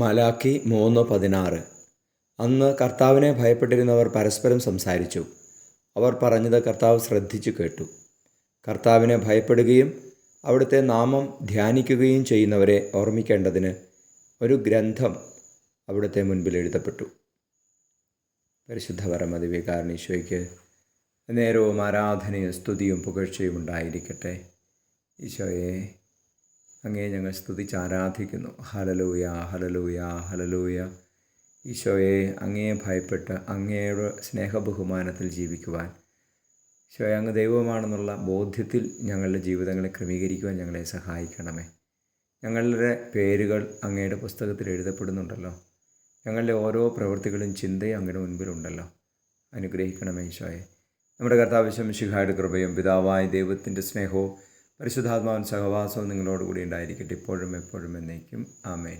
മലാക്കി 3:16. അന്ന് കർത്താവിനെ ഭയപ്പെട്ടിരുന്നവർ പരസ്പരം സംസാരിച്ചു. അവർ പറഞ്ഞത് കർത്താവ് ശ്രദ്ധിച്ചു കേട്ടു. കർത്താവിനെ ഭയപ്പെടുകയും അവിടുത്തെ നാമം ധ്യാനിക്കുകയും ചെയ്യുന്നവരെ ഓർമ്മിക്കേണ്ടതിന് ഒരു ഗ്രന്ഥം അവിടുത്തെ മുൻപിൽ എഴുതപ്പെട്ടു. പരിശുദ്ധ പരമദിവ്യകാരുണ്യ ഈശോയ്ക്ക് നേരവും ആരാധനയും സ്തുതിയും പുകഴ്ചയും ഉണ്ടായിരിക്കട്ടെ. ഈശോയെ, അങ്ങയെ ഞങ്ങൾ സ്തുതിച്ച് ആരാധിക്കുന്നു. Hallelujah, hallelujah, hallelujah. ഈശോയെ, അങ്ങയെ ഭയപ്പെട്ട് അങ്ങയുടെ സ്നേഹബഹുമാനത്തിൽ ജീവിക്കുവാൻ, ഈശോയെ, അങ്ങ് ദൈവമാണെന്നുള്ള ബോധ്യത്തിൽ ഞങ്ങളുടെ ജീവിതങ്ങളെ ക്രമീകരിക്കുവാൻ ഞങ്ങളെ സഹായിക്കണമേ. ഞങ്ങളുടെ പേരുകൾ അങ്ങയുടെ പുസ്തകത്തിൽ എഴുതപ്പെടുന്നുണ്ടല്ലോ. ഞങ്ങളുടെ ഓരോ പ്രവൃത്തികളും ചിന്തയും അങ്ങയുടെ മുൻപിലുണ്ടല്ലോ. അനുഗ്രഹിക്കണമേ ഈശോയെ. നമ്മുടെ കർത്താവ് മിശിഹായുടെ കൃപയും പിതാവായ ദൈവത്തിൻ്റെ സ്നേഹവും പരിശുദ്ധാത്മാവിൻ സഹവാസവും നിങ്ങളോടുകൂടി ഉണ്ടായിരിക്കട്ടെ, ഇപ്പോഴും എപ്പോഴും എന്നേക്കും. ആമേൻ.